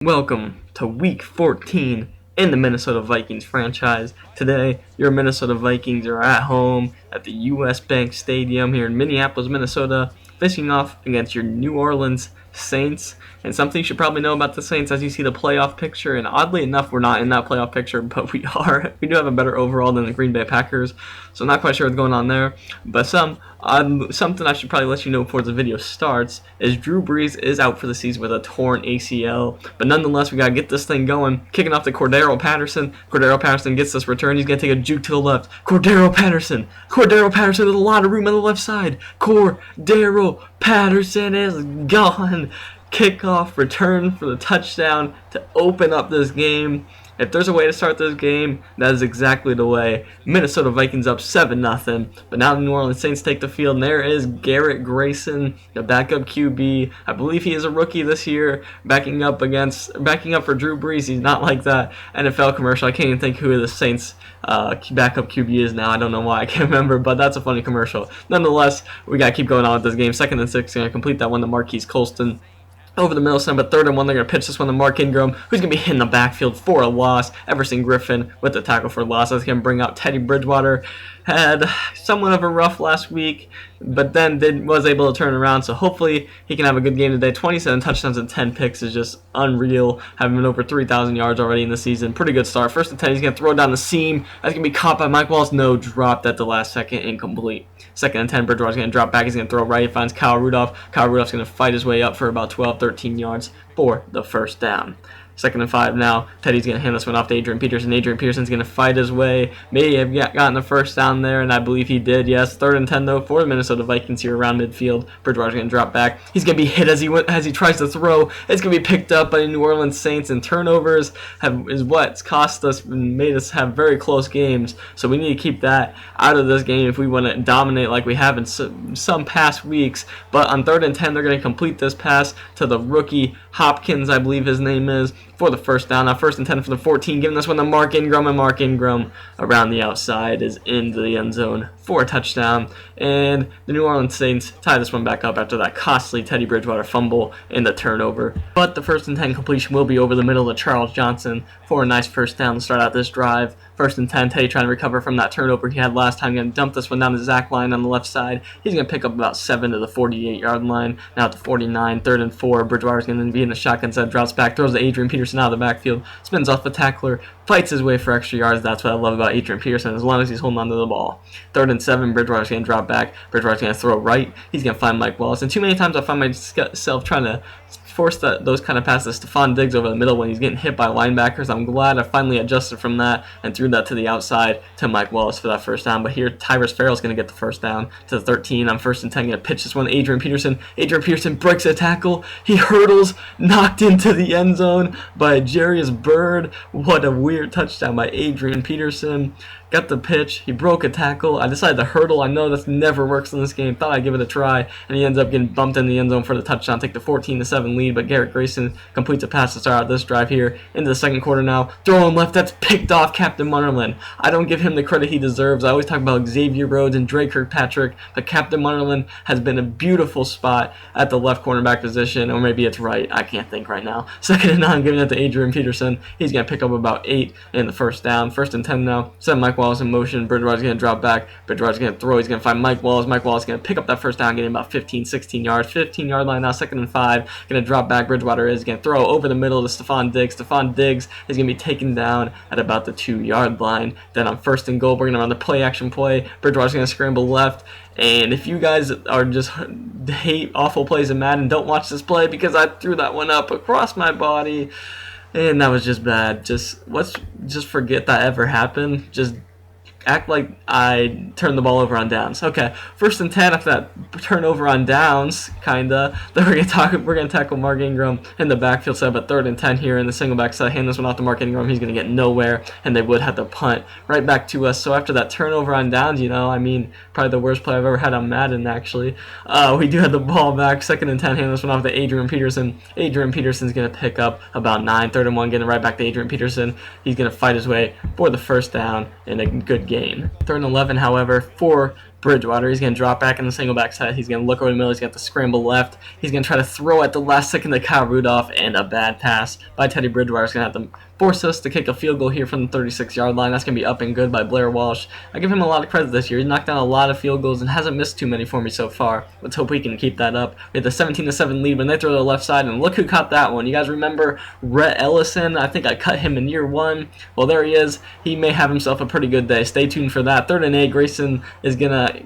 Welcome to Week 14 in the Minnesota Vikings franchise. Today, your Minnesota Vikings are at home at the U.S. Bank Stadium here in Minneapolis, Minnesota, facing off against your New Orleans Saints. And something you should probably know about the Saints as you see the playoff picture, and oddly enough, we're not in that playoff picture, but we are. We do have a better overall than the Green Bay Packers, so I'm not quite sure what's going on there. But something I should probably let you know before the video starts is Drew Brees is out for the season with a torn ACL, but nonetheless, we got to get this thing going. Kicking off to Cordero Patterson. Cordero Patterson gets this return. He's going to take a juke to the left. Cordero Patterson with a lot of room on the left side. Cordero Patterson is gone. Kickoff return for the touchdown to open up this game. If there's a way to start this game, that is exactly the way. Minnesota Vikings up 7-0, but now the New Orleans Saints take the field, and there is Garrett Grayson, the backup QB. I believe he is a rookie this year, backing up for Drew Brees. He's not like that NFL commercial. I can't even think who the Saints backup QB is now. I don't know why. I can't remember, but that's a funny commercial. Nonetheless, we got to keep going on with this game. 2nd and 6, going to complete that one to Marquise Colston. Over the middle, but 3rd and 1, they're going to pitch this one to Mark Ingram, who's going to be hitting the backfield for a loss. Everson Griffin with the tackle for a loss. That's going to bring out Teddy Bridgewater. Had somewhat of a rough last week, but then was able to turn around, so hopefully he can have a good game today. 27 touchdowns and 10 picks is just unreal, having been over 3,000 yards already in the season. Pretty good start. 1st and 10, he's going to throw down the seam. That's going to be caught by Mike Wallace. No, dropped at the last second, incomplete. 2nd and 10, Bridgewater's going to drop back. He's going to throw right. He finds Kyle Rudolph. Kyle Rudolph's going to fight his way up for about 12, 13 yards for the first down. 2nd and 5 now. Teddy's going to hand this one off to Adrian Peterson. Adrian Peterson's going to fight his way. May have gotten the first down there, and I believe he did, yes. 3rd and 10, though, for the Minnesota Vikings here around midfield. Bridgewater's going to drop back. He's going to be hit as he tries to throw. It's going to be picked up by the New Orleans Saints, and turnovers is what's cost us and made us have very close games. So we need to keep that out of this game if we want to dominate like we have in some past weeks. But on 3rd and 10, they're going to complete this pass to the rookie Hopkins, I believe his name is, for the first down. Now 1st and 10 for the 14, giving this one to Mark Ingram, and Mark Ingram around the outside is into the end zone for a touchdown. And the New Orleans Saints tie this one back up after that costly Teddy Bridgewater fumble and the turnover. But the 1st and 10 completion will be over the middle of Charles Johnson for a nice first down to start out this drive. 1st and 10, Teddy trying to recover from that turnover he had last time. Going to dump this one down the Zach line on the left side. He's going to pick up about 7 to the 48-yard line. Now at the 49, 3rd and 4. Bridgewater's going to be in the shotgun set, drops back, throws to Adrian Peterson out of the backfield, spins off the tackler, fights his way for extra yards. That's what I love about Adrian Peterson, as long as he's holding onto the ball. 3rd and 7, Bridgewater's going to drop back. Bridgewater's going to throw right. He's going to find Mike Wallace. And too many times I find myself trying to force those kind of passes to Stephon Diggs over the middle when he's getting hit by linebackers. I'm glad I finally adjusted from that and threw that to the outside to Mike Wallace for that first down. But here, Tyrus Farrell's going to get the first down to the 13. On 1st and 10, going to pitch this one to Adrian Peterson. Adrian Peterson breaks a tackle. He hurdles, knocked into the end zone by Jarius Byrd. What a weird touchdown by Adrian Peterson. Got the pitch. He broke a tackle. I decided to hurdle. I know this never works in this game. Thought I'd give it a try, and he ends up getting bumped in the end zone for the touchdown. Take the 14-7 lead, but Garrett Grayson completes a pass to start out this drive here into the 2nd quarter now. Throwing left. That's picked off Captain Munnerlyn. I don't give him the credit he deserves. I always talk about Xavier Rhodes and Drake Kirkpatrick, but Captain Munnerlyn has been a beautiful spot at the left cornerback position, or maybe it's right. I can't think right now. 2nd and 9, giving it to Adrian Peterson. He's going to pick up about 8 in the first down. 1st and 10 now. Send Mike Wallace in motion. Bridgewater's going to drop back. Bridgewater's going to throw. He's going to find Mike Wallace. Mike Wallace is going to pick up that first down, getting about 15, 16 yards. 15-yard line now, 2nd and 5. Going to drop back. Bridgewater is going to throw over the middle to Stephon Diggs. Stephon Diggs is going to be taken down at about the 2-yard line. Then on 1st and goal, we're going to run the play-action play. Bridgewater's going to scramble left. And if you guys are just hate awful plays in Madden, don't watch this play because I threw that one up across my body. And that was just bad. Let's just forget that ever happened. Just act like I turned the ball over on downs. Okay, 1st and 10 after that turnover on downs, kinda. Then we're gonna tackle Mark Ingram in the backfield set, but 3rd and 10 here in the single back set. Hand this one off to Mark Ingram. He's gonna get nowhere, and they would have to punt right back to us. So after that turnover on downs, probably the worst play I've ever had on Madden. Actually, we do have the ball back. 2nd and 10. Hand this one off to Adrian Peterson. Adrian Peterson's gonna pick up about 9. 3rd and 1, getting right back to Adrian Peterson. He's gonna fight his way for the first down in a good game. 3rd and 11, however, for Bridgewater. He's going to drop back in the single back set. He's going to look over the middle. He's got the scramble left. He's going to try to throw at the last second to Kyle Rudolph, and a bad pass by Teddy Bridgewater is going to have to force us to kick a field goal here from the 36-yard line. That's going to be up and good by Blair Walsh. I give him a lot of credit this year. He's knocked down a lot of field goals and hasn't missed too many for me so far. Let's hope we can keep that up. We had the 17-7 lead when they throw to the left side, and look who caught that one. You guys remember Rhett Ellison? I think I cut him in year 1. Well, there he is. He may have himself a pretty good day. Stay tuned for that. 3rd and 8.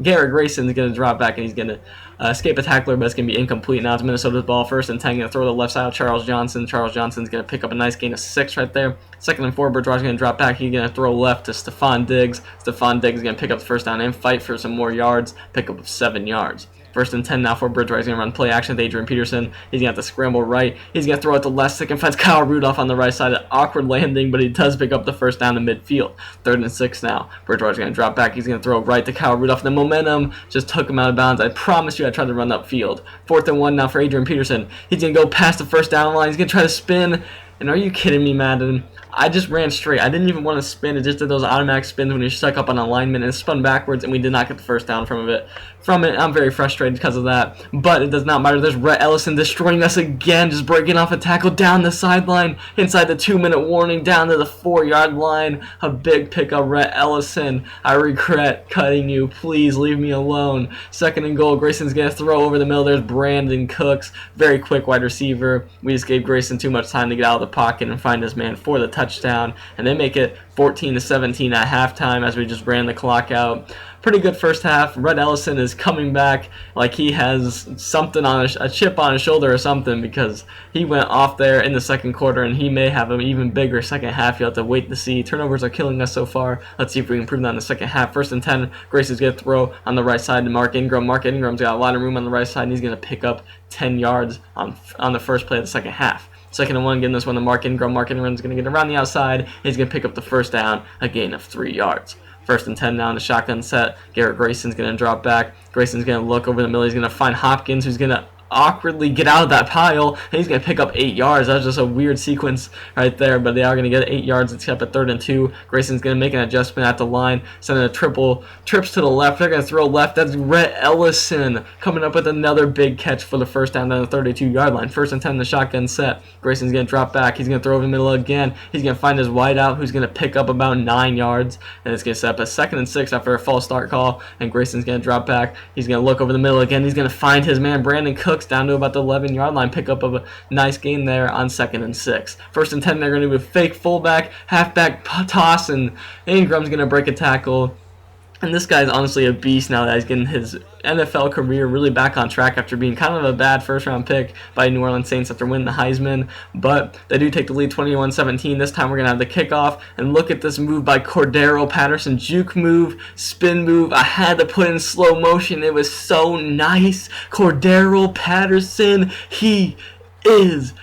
Garrett Grayson is going to drop back, and he's going to escape a tackler, but it's going to be incomplete. Now it's Minnesota's ball. 1st and 10. Going to throw to the left side of Charles Johnson. Charles Johnson's going to pick up a nice gain of 6 right there. 2nd and 4. Bridgewater's going to drop back. He's going to throw left to Stephon Diggs. Stephon Diggs is going to pick up the 1st down and fight for some more yards. Pick up 7 yards. 1st and 10 now for Bridgewater. He's going to run play action with Adrian Peterson. He's going to have to scramble right. He's going to throw it to left. Second finds Kyle Rudolph on the right side. An awkward landing, but he does pick up the 1st down to midfield. 3rd and 6 now. Bridgewater's going to drop back. He's going to throw right to Kyle Rudolph. The momentum just took him out of bounds. I promise you I tried to run upfield. 4th and 1 now for Adrian Peterson. He's going to go past the 1st down line. He's going to try to spin. And are you kidding me, Madden? I just ran straight. I didn't even want to spin. It just did those automatic spins when you're stuck up on alignment, and it spun backwards, and we did not get the 1st down from it. I'm very frustrated because of that, but it does not matter. There's Rhett Ellison destroying us again, just breaking off a tackle down the sideline, inside the 2-minute warning, down to the 4-yard line. A big pickup, Rhett Ellison. I regret cutting you. Please leave me alone. 2nd and goal. Grayson's going to throw over the middle. There's Brandon Cooks, very quick wide receiver. We just gave Grayson too much time to get out of the pocket and find his man for the touchdown, and they make it 14-17 at halftime as we just ran the clock out. Pretty good first half. Rhett Ellison is coming back like he has something on a chip on his shoulder or something, because he went off there in the 2nd quarter, and he may have an even bigger second half. You'll have to wait to see. Turnovers are killing us so far. Let's see if we can improve that in the second half. 1st and 10. Grayson's going to throw on the right side to Mark Ingram. Mark Ingram's got a lot of room on the right side, and he's going to pick up 10 yards on the first play of the second half. 2nd and 1, getting this one to Mark Ingram. Mark Ingram's going to get around the outside. He's going to pick up the 1st down, a gain of 3 yards. 1st and 10 now in the shotgun set. Garrett Grayson's going to drop back. Grayson's going to look over the middle. He's going to find Hopkins, who's going to awkwardly get out of that pile, and he's going to pick up 8 yards. That's just a weird sequence right there, but they are going to get 8 yards. It's up at 3rd and 2. Grayson's going to make an adjustment at the line, sending a trips to the left. They're going to throw left. That's Rhett Ellison coming up with another big catch for the 1st down the 32-yard line. 1st and 10 in the shotgun set. Grayson's going to drop back. He's going to throw over the middle again. He's going to find his wideout, who's going to pick up about 9 yards, and it's going to set up a 2nd and 6 after a false start call, and Grayson's going to drop back. He's going to look over the middle again. He's going to find his man Brandon Cooks down to about the 11-yard line. Pick up of a nice gain there on 2nd and 6. 1st and 10, they're going to do a fake fullback, halfback toss, and Ingram's going to break a tackle. And this guy's honestly a beast now that he's getting his NFL career really back on track after being kind of a bad first-round pick by New Orleans Saints after winning the Heisman. But they do take the lead 21-17. This time we're going to have the kickoff. And look at this move by Cordero Patterson. Juke move, spin move. I had to put in slow motion. It was so nice. Cordero Patterson, he is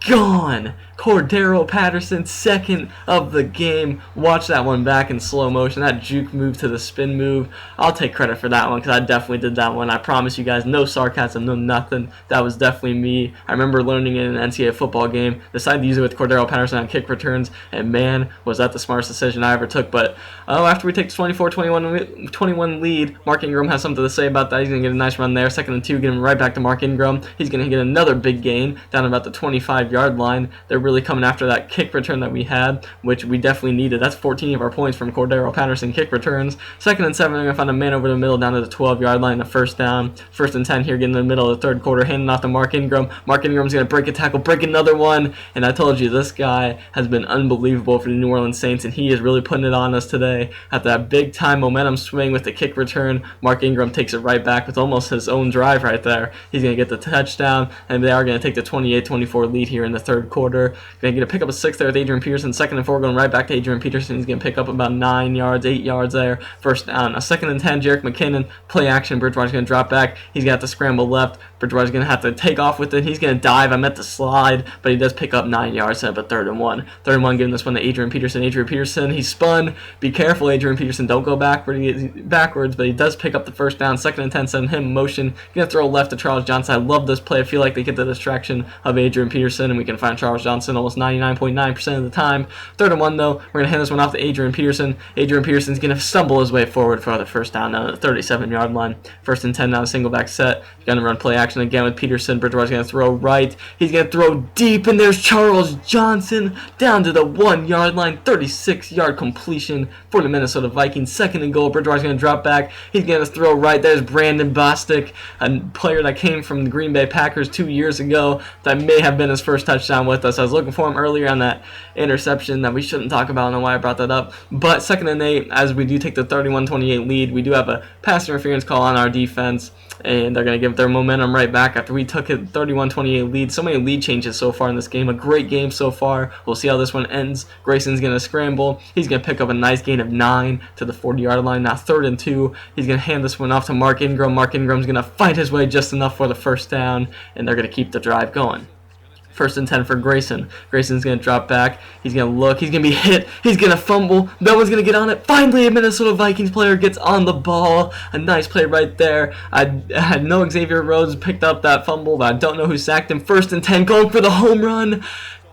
gone. Cordero Patterson, 2nd of the game. Watch that one back in slow motion. That juke move to the spin move. I'll take credit for that one because I definitely did that one. I promise you guys, no sarcasm, no nothing. That was definitely me. I remember learning it in an NCAA football game. Decided to use it with Cordero Patterson on kick returns, and man, was that the smartest decision I ever took. But after we take the 24-21 lead, Mark Ingram has something to say about that. He's going to get a nice run there. 2nd and 2, get him right back to Mark Ingram. He's going to get another big gain down about the 25-yard line. They're really coming after that kick return that we had, which we definitely needed. That's 14 of our points from Cordero Patterson kick returns. 2nd and 7, they're going to find a man over the middle down to the 12-yard line, the 1st down. 1st and 10 here, getting in the middle of the 3rd quarter, handing off to Mark Ingram. Mark Ingram's going to break a tackle, break another one, and I told you, this guy has been unbelievable for the New Orleans Saints, and he is really putting it on us today. At that big-time momentum swing with the kick return, Mark Ingram takes it right back with almost his own drive right there. He's going to get the touchdown, and they are going to take the 28-24 lead here in the 3rd quarter. Going to pick up a 6 there with Adrian Peterson. 2nd and 4, going right back to Adrian Peterson. He's going to pick up about 9 yards, 8 yards there. 1st down. A 2nd and 10, Jerick McKinnon. Play action. Bridgewater's going to drop back. He's got to scramble left. Bridgewater's going to have to take off with it. He's going to dive. I meant to slide, but he does pick up 9 yards. Set up a 3rd and 1. 3rd and 1, giving this one to Adrian Peterson. Adrian Peterson, he spun. Be careful, Adrian Peterson. Don't go backwards, but he does pick up the 1st down. 2nd and 10, send him in motion. Going to throw left to Charles Johnson. I love this play. I feel like they get the distraction of Adrian Peterson. Peterson, and we can find Charles Johnson almost 99.9% of the time. 3rd and 1, though. We're going to hand this one off to Adrian Peterson. Adrian Peterson's going to stumble his way forward for the first down down at the 37-yard line. 1st and 10 now, single back set. Going to run play action again with Peterson. Bridgewater's going to throw right. He's going to throw deep, and there's Charles Johnson down to the 1-yard line. 36-yard completion for the Minnesota Vikings. 2nd and goal. Bridgewater's going to drop back. He's going to throw right. There's Brandon Bostic, a player that came from the Green Bay Packers 2 years ago. That may have been his first touchdown with us. I was looking for him earlier on that interception that we shouldn't talk about. I don't know why I brought that up. But 2nd and 8, as we do take the 31-28 lead, we do have a pass interference call on our defense, and they're going to give their momentum right back after we took a 31-28 lead. So many lead changes so far in this game. A great game so far. We'll see how this one ends. Grayson's going to scramble. He's going to pick up a nice gain of 9 to the 40-yard line. Now 3rd and 2. He's going to hand this one off to Mark Ingram. Mark Ingram's going to fight his way just enough for the first down, and they're going to keep the drive going. 1st and 10 for Grayson. Grayson's going to drop back. He's going to look. He's going to be hit. He's going to fumble. No one's going to get on it. Finally, a Minnesota Vikings player gets on the ball. A nice play right there. I had no Xavier Rhodes picked up that fumble, but I don't know who sacked him. 1st and 10 going for the home run.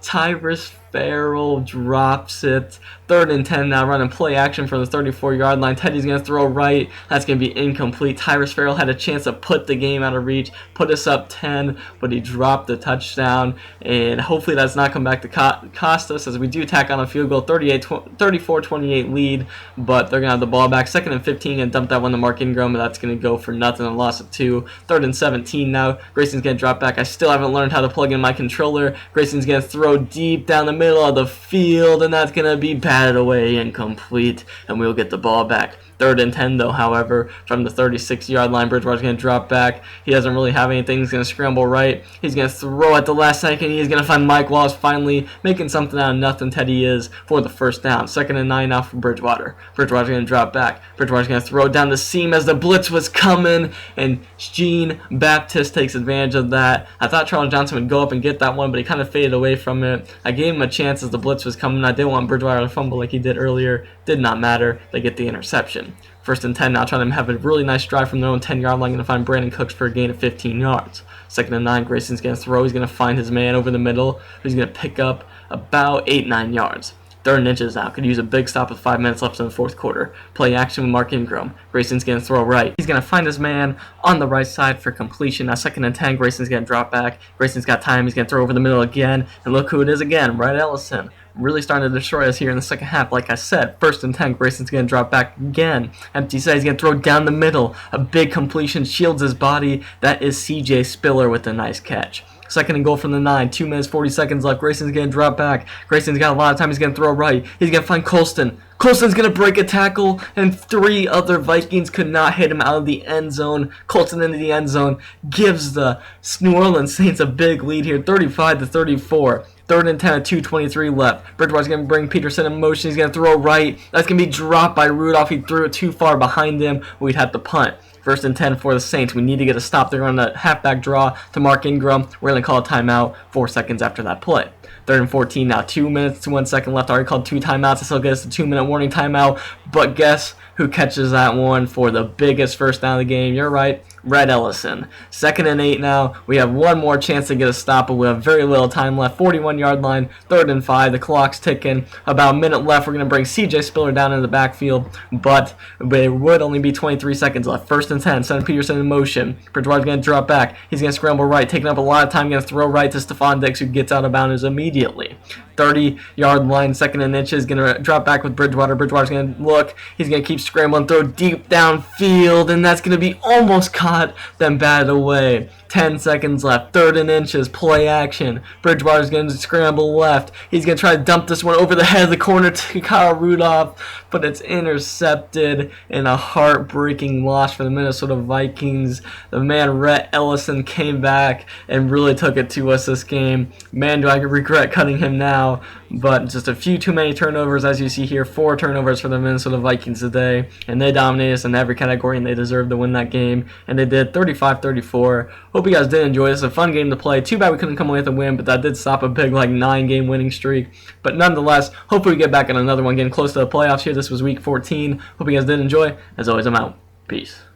Tyrus Farrell drops it. 3rd and 10 now, running play action from the 34-yard line. Teddy's going to throw right. That's going to be incomplete. Tyrus Farrell had a chance to put the game out of reach, put us up 10, but he dropped the touchdown, and hopefully that's not come back to cost us as we do tack on a field goal. 34-28 lead, but they're going to have the ball back. 2nd and 15, and dump that one to Mark Ingram, and that's going to go for nothing, a loss of 2. 3rd and 17 now. Grayson's going to drop back. I still haven't learned how to plug in my controller. Grayson's going to throw deep down the middle of the field, and that's going to be batted away, incomplete, and we'll get the ball back. 3rd and 10, though, however, from the 36-yard line. Bridgewater's going to drop back. He doesn't really have anything. He's going to scramble right. He's going to throw at the last second. He's going to find Mike Wallace, finally making something out of nothing. Teddy is for the first down. 2nd and 9 now for Bridgewater. Bridgewater's going to drop back. Bridgewater's going to throw down the seam as the blitz was coming, and Jean Baptiste takes advantage of that. I thought Charles Johnson would go up and get that one, but he kind of faded away from it. I gave him a chance as the blitz was coming. I didn't want Bridgewater to fumble like he did earlier. Did not matter. They get the interception. 1st and 10 now, trying to have a really nice drive from their own 10-yard line. Going to find Brandon Cooks for a gain of 15 yards. 2nd and 9, Grayson's going to throw. He's going to find his man over the middle, who's going to pick up about 8-9 yards. 3rd and inches now. Could use a big stop with 5 minutes left in the 4th quarter. Play action with Mark Ingram. Grayson's going to throw right. He's going to find his man on the right side for completion. Now 2nd and 10, Grayson's going to drop back. Grayson's got time. He's going to throw over the middle again. And look who it is again, Brett Ellison. Really starting to destroy us here in the second half. Like I said, 1st and 10, Grayson's going to drop back again. Empty set, he's going to throw down the middle. A big completion, shields his body. That is CJ Spiller with a nice catch. 2nd and goal from the 9, 2 minutes, 40 seconds left. Grayson's going to drop back. Grayson's got a lot of time. He's going to throw right. He's going to find Colston. Colston's going to break a tackle, and 3 other Vikings could not hit him out of the end zone. Colston into the end zone gives the New Orleans Saints a big lead here, 35-34. 3rd and 10 at 2:23 left. Bridgewater's going to bring Peterson in motion. He's going to throw right. That's going to be dropped by Rudolph. He threw it too far behind him. We'd have to punt. 1st and 10 for the Saints. We need to get a stop. They're on a halfback draw to Mark Ingram. We're going to call a timeout 4 seconds after that play. 3rd and 14 now. 2 minutes to 1 second left. I already called 2 timeouts. This will get us a 2-minute warning timeout. But guess who catches that one for the biggest first down of the game? You're right. Red Ellison. 2nd and 8 now. We have one more chance to get a stop, but we have very little time left. 41-yard line. 3rd and 5. The clock's ticking. About a minute left. We're going to bring CJ Spiller down into the backfield, but there would only be 23 seconds left. 1st and 10. Send Peterson in motion. Bridgewater's going to drop back. He's going to scramble right, taking up a lot of time. Going to throw right to Stephon Diggs, who gets out of bounds immediately. 30-yard line, 2nd and inches. Going to drop back with Bridgewater. Bridgewater's going to look. He's going to keep scrambling, throw deep downfield, and that's going to be almost caught, then batted away. 10 seconds left. 3rd and inches. Play action. Bridgewater's going to scramble left. He's going to try to dump this one over the head of the corner to Kyle Rudolph, but it's intercepted in a heartbreaking loss for the Minnesota Vikings. The man, Rhett Ellison, came back and really took it to us this game. Man, do I regret cutting him now, but just a few too many turnovers, as you see here. 4 turnovers for the Minnesota Vikings today, and they dominated us in every category, and they deserved to win that game, and they did. 35-34. Hope you guys did enjoy this. A fun game to play. Too bad we couldn't come away with a win, but that did stop a big 9-game winning streak. But nonetheless, hopefully we get back on another one, getting close to the playoffs here. This was week 14. Hope you guys did enjoy. As always, I'm out. Peace.